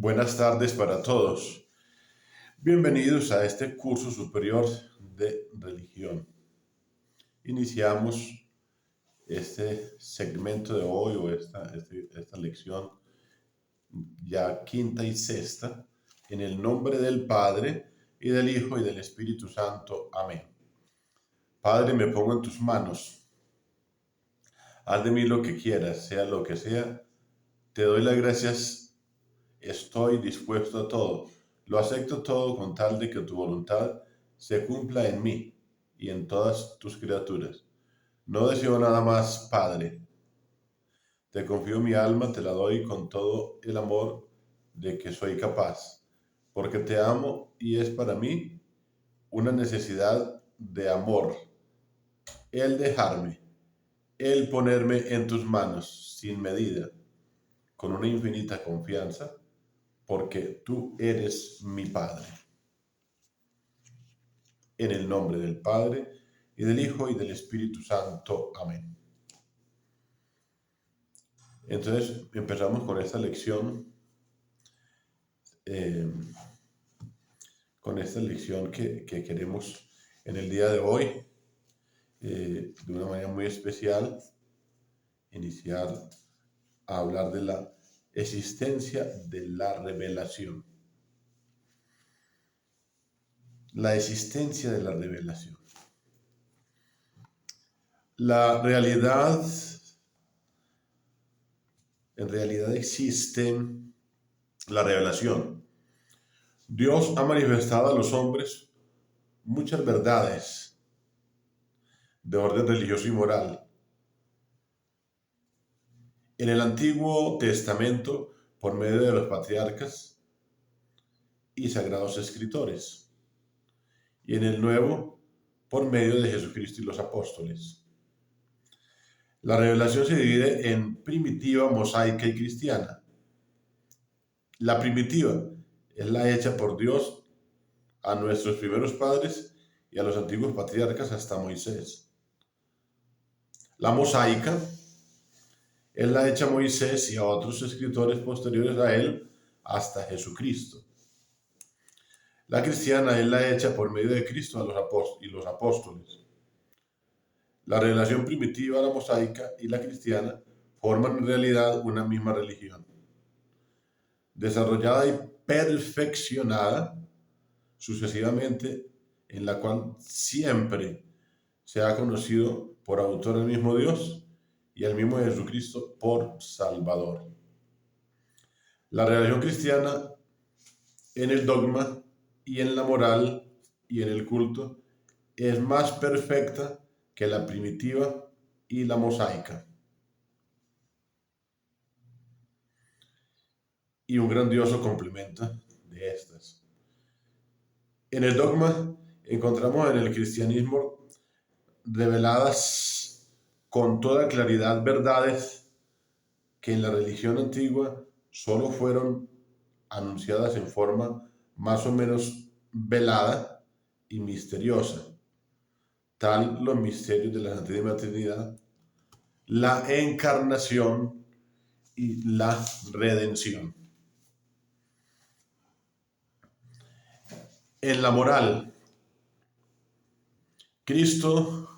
Buenas tardes para todos. Bienvenidos a este curso superior de religión. Iniciamos este segmento de hoy o esta lección ya quinta y sexta en el nombre del Padre y del Hijo y del Espíritu Santo. Amén. Padre, me pongo en tus manos. Haz de mí lo que quieras, sea lo que sea. Te doy las gracias. Estoy dispuesto a todo. Lo acepto todo con tal de que tu voluntad se cumpla en mí y en todas tus criaturas. No deseo nada más, Padre. Te confío mi alma, te la doy con todo el amor de que soy capaz, porque te amo y es para mí una necesidad de amor, el dejarme, el ponerme en tus manos sin medida, con una infinita confianza, porque tú eres mi Padre. En el nombre del Padre, y del Hijo, y del Espíritu Santo. Amén. Entonces, empezamos con esta lección, eh, que queremos en el día de hoy, de una manera muy especial, iniciar a hablar de la existencia de la revelación. La existencia de la revelación. La realidad, en realidad existe la revelación. Dios ha manifestado a los hombres muchas verdades de orden religioso y moral. En el Antiguo Testamento, por medio de los patriarcas y sagrados escritores, y en el Nuevo, por medio de Jesucristo y los apóstoles. La revelación se divide en primitiva, mosaica y cristiana. La primitiva es la hecha por Dios a nuestros primeros padres y a los antiguos patriarcas hasta Moisés. La mosaica es la hecha a Moisés y a otros escritores posteriores a él hasta Jesucristo. La cristiana es la hecha por medio de Cristo a los apóstoles. La revelación primitiva, la mosaica y la cristiana forman en realidad una misma religión, desarrollada y perfeccionada sucesivamente, en la cual siempre se ha conocido por autor el mismo Dios y el mismo Jesucristo por Salvador. La revelación cristiana en el dogma y en la moral y en el culto es más perfecta que la primitiva y la mosaica. Y un grandioso complemento de estas. En el dogma encontramos en el cristianismo reveladas con toda claridad verdades que en la religión antigua solo fueron anunciadas en forma más o menos velada y misteriosa, tal los misterios de la Santísima Trinidad, la encarnación y la redención. En la moral, Cristo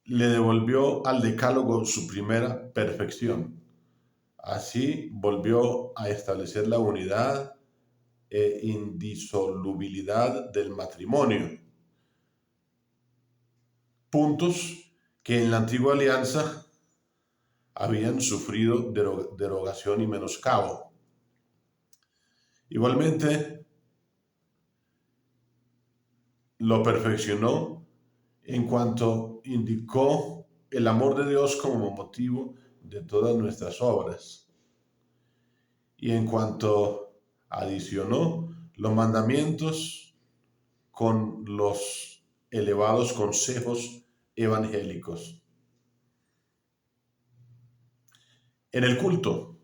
le devolvió al decálogo su primera perfección. Así volvió a establecer la unidad e indisolubilidad del matrimonio. Puntos que en la antigua alianza habían sufrido derogación y menoscabo. Igualmente, lo perfeccionó en cuanto indicó el amor de Dios como motivo de todas nuestras obras y en cuanto adicionó los mandamientos con los elevados consejos evangélicos. En el culto,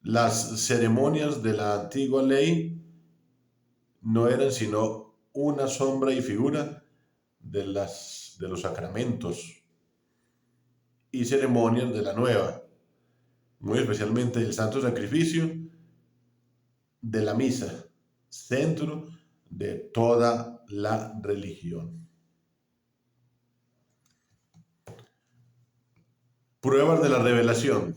las ceremonias de la antigua ley no eran sino una sombra y figura de los sacramentos y ceremonias de la nueva, muy especialmente el santo sacrificio de la misa, centro de toda la religión. Pruebas de la revelación.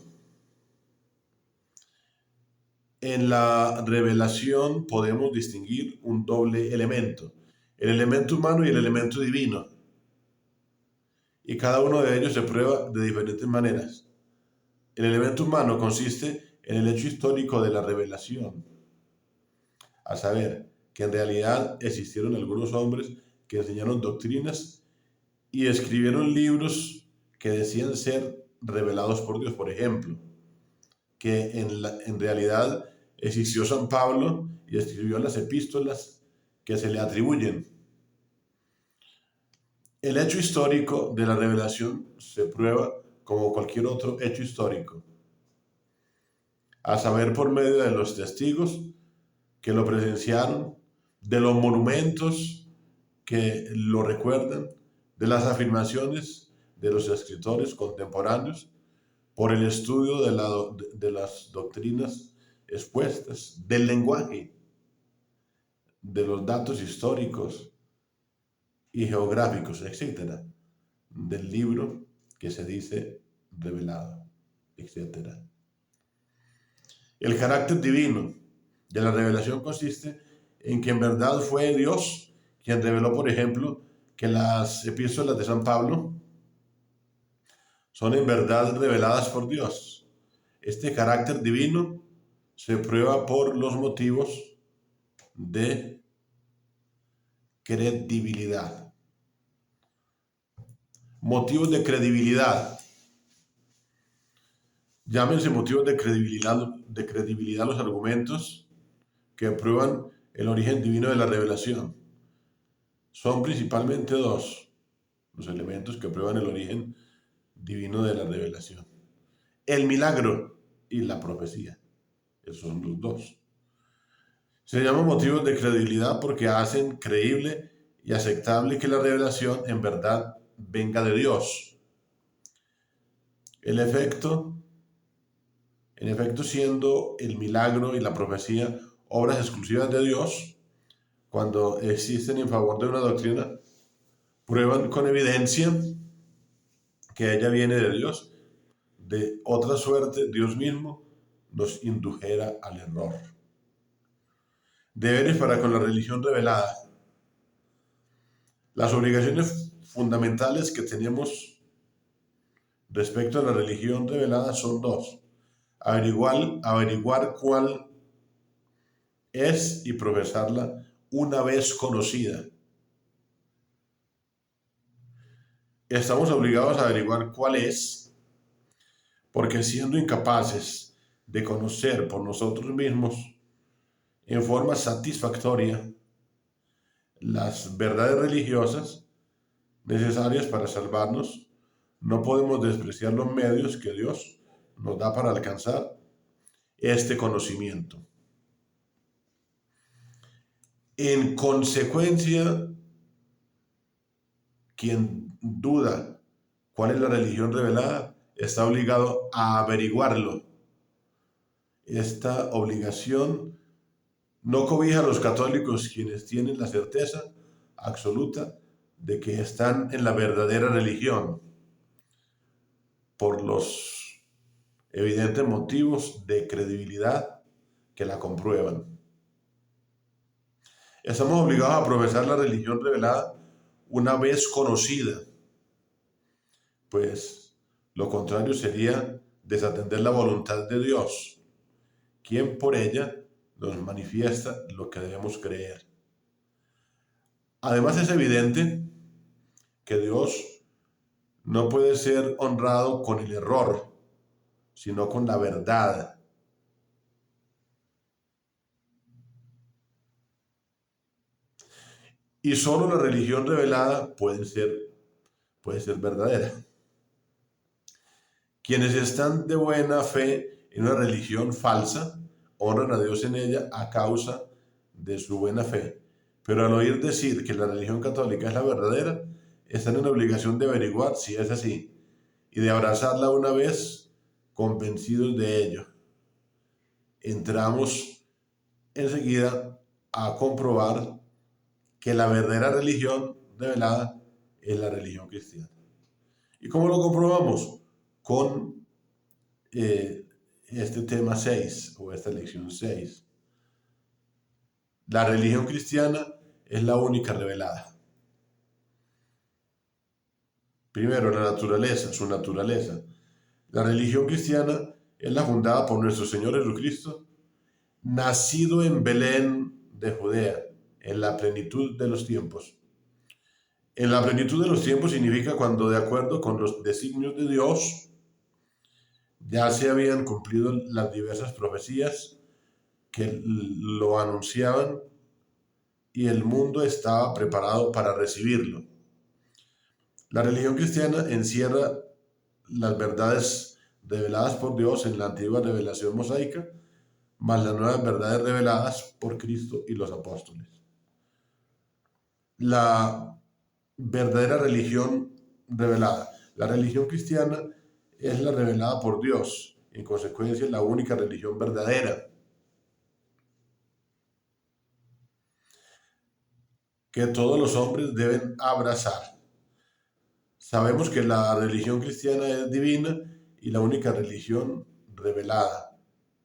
En la revelación podemos distinguir un doble elemento, el elemento humano y el elemento divino. Y cada uno de ellos se prueba de diferentes maneras. El elemento humano consiste en el hecho histórico de la revelación, a saber, que en realidad existieron algunos hombres que enseñaron doctrinas y escribieron libros que decían ser revelados por Dios. Por ejemplo, que en realidad existió San Pablo y escribió las epístolas que se le atribuyen. El hecho histórico de la revelación se prueba como cualquier otro hecho histórico, a saber, por medio de los testigos que lo presenciaron, de los monumentos que lo recuerdan, de las afirmaciones de los escritores contemporáneos, por el estudio de las doctrinas expuestas, del lenguaje, de los datos históricos y geográficos, etc., del libro que se dice revelado, etc. El carácter divino de la revelación consiste en que en verdad fue Dios quien reveló, por ejemplo, que las epístolas de San Pablo son en verdad reveladas por Dios. Este carácter divino se prueba por los motivos de credibilidad. Motivos de credibilidad. Llámense motivos de credibilidad los argumentos que prueban el origen divino de la revelación. Son principalmente dos los elementos que prueban el origen divino de la revelación: el milagro y la profecía. Esos son los dos. Se llaman motivos de credibilidad porque hacen creíble y aceptable que la revelación en verdad venga de Dios. En efecto, siendo el milagro y la profecía obras exclusivas de Dios, cuando existen en favor de una doctrina, prueban con evidencia que ella viene de Dios. De otra suerte, Dios mismo nos indujera al error. Deberes para con la religión revelada. Las obligaciones fundamentales que tenemos respecto a la religión revelada son dos: averiguar cuál es y profesarla una vez conocida. Estamos obligados a averiguar cuál es, porque siendo incapaces de conocer por nosotros mismos en forma satisfactoria las verdades religiosas necesarias para salvarnos, no podemos despreciar los medios que Dios nos da para alcanzar este conocimiento. En consecuencia, quien duda cuál es la religión revelada está obligado a averiguarlo. Esta obligación no cobija a los católicos, quienes tienen la certeza absoluta de que están en la verdadera religión, por los evidentes motivos de credibilidad que la comprueban. Estamos obligados a profesar la religión revelada una vez conocida, pues lo contrario sería desatender la voluntad de Dios, quien por ella nos manifiesta lo que debemos creer. Además, es evidente que Dios no puede ser honrado con el error, sino con la verdad. Y solo la religión revelada puede ser verdadera. Quienes están de buena fe en una religión falsa honran a Dios en ella a causa de su buena fe. Pero al oír decir que la religión católica es la verdadera, están en obligación de averiguar si es así y de abrazarla una vez convencidos de ello, entramos enseguida a comprobar que la verdadera religión revelada es la religión cristiana. ¿Y cómo lo comprobamos? Con este tema 6 o esta lección 6. La religión cristiana es la única revelada. Primero, la naturaleza, su naturaleza. La religión cristiana es la fundada por nuestro Señor Jesucristo, nacido en Belén de Judea, en la plenitud de los tiempos. En la plenitud de los tiempos significa cuando, de acuerdo con los designios de Dios, ya se habían cumplido las diversas profecías que lo anunciaban y el mundo estaba preparado para recibirlo. La religión cristiana encierra las verdades reveladas por Dios en la antigua revelación mosaica, más las nuevas verdades reveladas por Cristo y los apóstoles. La verdadera religión revelada. La religión cristiana es la revelada por Dios, en consecuencia la única religión verdadera, que todos los hombres deben abrazar. Sabemos que la religión cristiana es divina y la única religión revelada,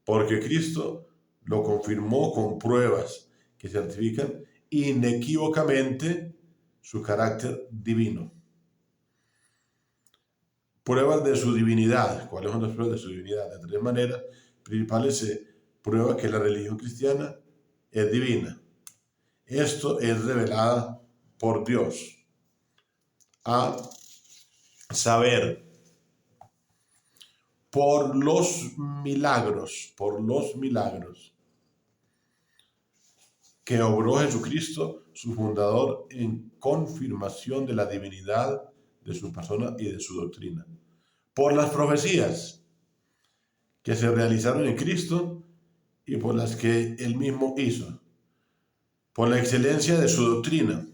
porque Cristo lo confirmó con pruebas que certifican inequívocamente su carácter divino. Pruebas de su divinidad. ¿Cuáles son las pruebas de su divinidad? De tres maneras principales se prueba que la religión cristiana es divina. Esto es revelada por Dios. A saber, por los milagros que obró Jesucristo, su fundador, en confirmación de la divinidad de su persona y de su doctrina. Por las profecías que se realizaron en Cristo y por las que él mismo hizo. Por la excelencia de su doctrina,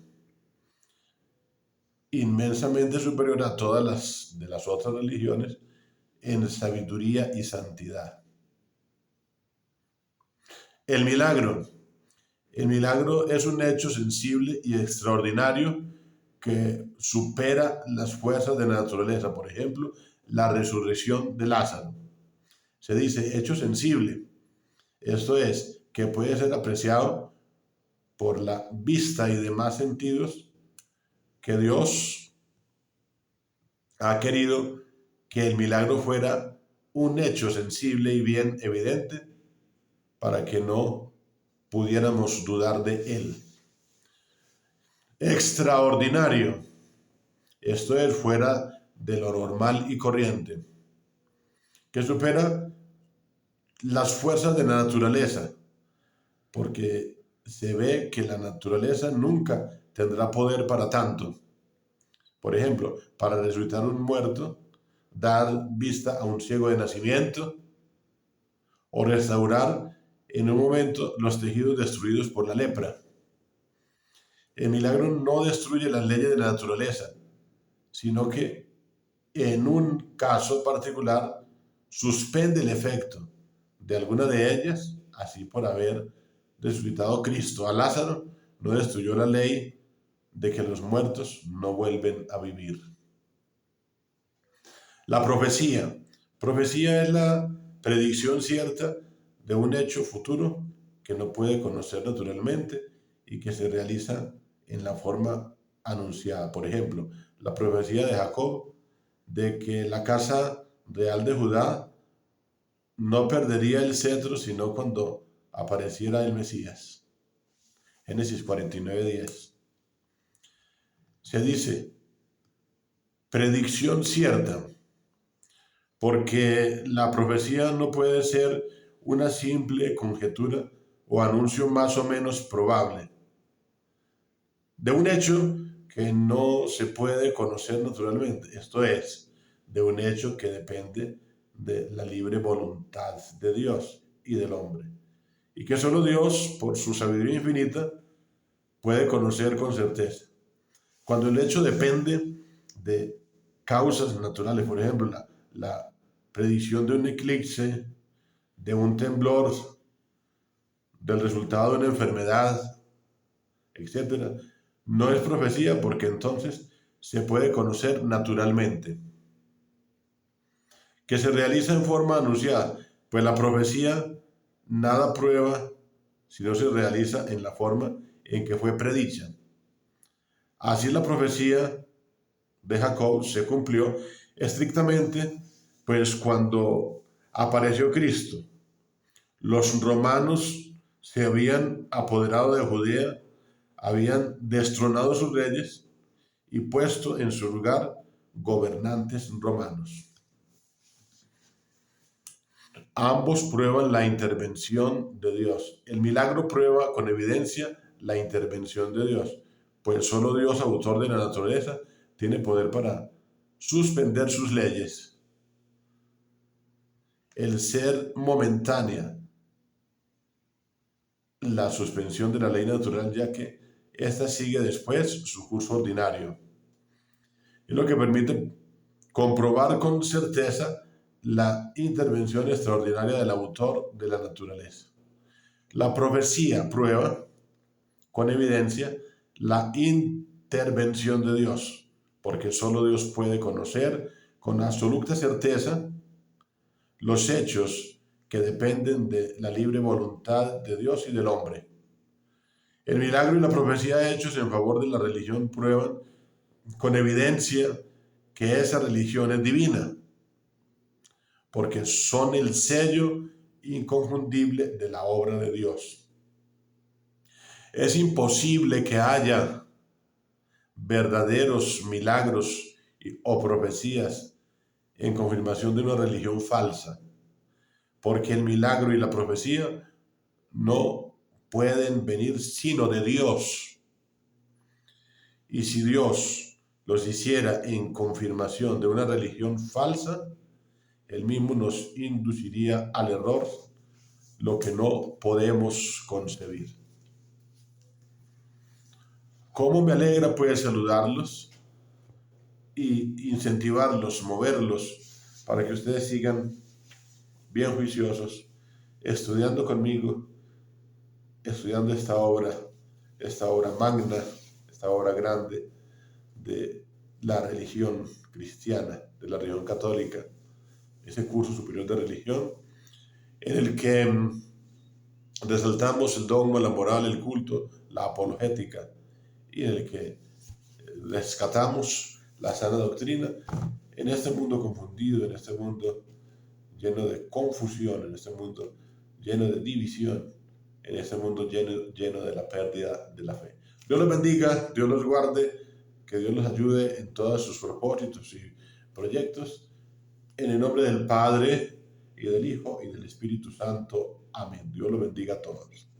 inmensamente superior a todas las otras religiones en sabiduría y santidad. El milagro. El milagro es un hecho sensible y extraordinario que supera las fuerzas de la naturaleza. Por ejemplo, la resurrección de Lázaro. Se dice hecho sensible. Esto es, que puede ser apreciado por la vista y demás sentidos, que Dios ha querido que el milagro fuera un hecho sensible y bien evidente para que no pudiéramos dudar de él. Extraordinario. Esto es fuera de lo normal y corriente, que supera las fuerzas de la naturaleza, porque se ve que la naturaleza nunca tendrá poder para tanto. Por ejemplo, para resucitar un muerto, dar vista a un ciego de nacimiento o restaurar en un momento los tejidos destruidos por la lepra. El milagro no destruye las leyes de la naturaleza, sino que en un caso particular suspende el efecto de alguna de ellas, así por haber resucitado Cristo a Lázaro, no destruyó la ley de que los muertos no vuelven a vivir. La profecía. Profecía es la predicción cierta de un hecho futuro que no puede conocer naturalmente y que se realiza en la forma anunciada. Por ejemplo, la profecía de Jacob de que la casa real de Judá no perdería el cetro sino cuando apareciera el Mesías. Génesis 49:10. Se dice predicción cierta, porque la profecía no puede ser una simple conjetura o anuncio más o menos probable de un hecho que no se puede conocer naturalmente, esto es, de un hecho que depende de la libre voluntad de Dios y del hombre, y que solo Dios, por su sabiduría infinita, puede conocer con certeza. Cuando el hecho depende de causas naturales, por ejemplo, la predicción de un eclipse, de un temblor, del resultado de una enfermedad, etc., no es profecía porque entonces se puede conocer naturalmente. Que se realiza en forma anunciada, pues la profecía nada prueba si no se realiza en la forma en que fue predicha. Así la profecía de Jacob se cumplió estrictamente, pues cuando apareció Cristo, los romanos se habían apoderado de Judea, habían destronado sus reyes y puesto en su lugar gobernantes romanos. Ambos prueban la intervención de Dios. El milagro prueba con evidencia la intervención de Dios, pues solo Dios, autor de la naturaleza, tiene poder para suspender sus leyes. El ser momentánea, la suspensión de la ley natural, ya que ésta sigue después su curso ordinario. Es lo que permite comprobar con certeza la intervención extraordinaria del autor de la naturaleza. La profecía prueba con evidencia la intervención de Dios, porque solo Dios puede conocer con absoluta certeza los hechos que dependen de la libre voluntad de Dios y del hombre. El milagro y la profecía hechos en favor de la religión prueban con evidencia que esa religión es divina, porque son el sello inconfundible de la obra de Dios. Es imposible que haya verdaderos milagros o profecías en confirmación de una religión falsa, porque el milagro y la profecía no pueden venir sino de Dios. Y si Dios los hiciera en confirmación de una religión falsa, Él mismo nos induciría al error, lo que no podemos concebir. ¿Cómo me alegra pues saludarlos y incentivarlos, moverlos para que ustedes sigan bien juiciosos, estudiando conmigo, estudiando esta obra magna, esta obra grande de la religión cristiana, de la religión católica, ese curso superior de religión, en el que resaltamos el dogma, la moral, el culto, la apologética, y en el que rescatamos la sana doctrina en este mundo confundido, en este mundo lleno de confusión, en este mundo lleno de división, en este mundo lleno de la pérdida de la fe. Dios los bendiga, Dios los guarde, que Dios los ayude en todos sus propósitos y proyectos. En el nombre del Padre, y del Hijo, y del Espíritu Santo. Amén. Dios los bendiga a todos.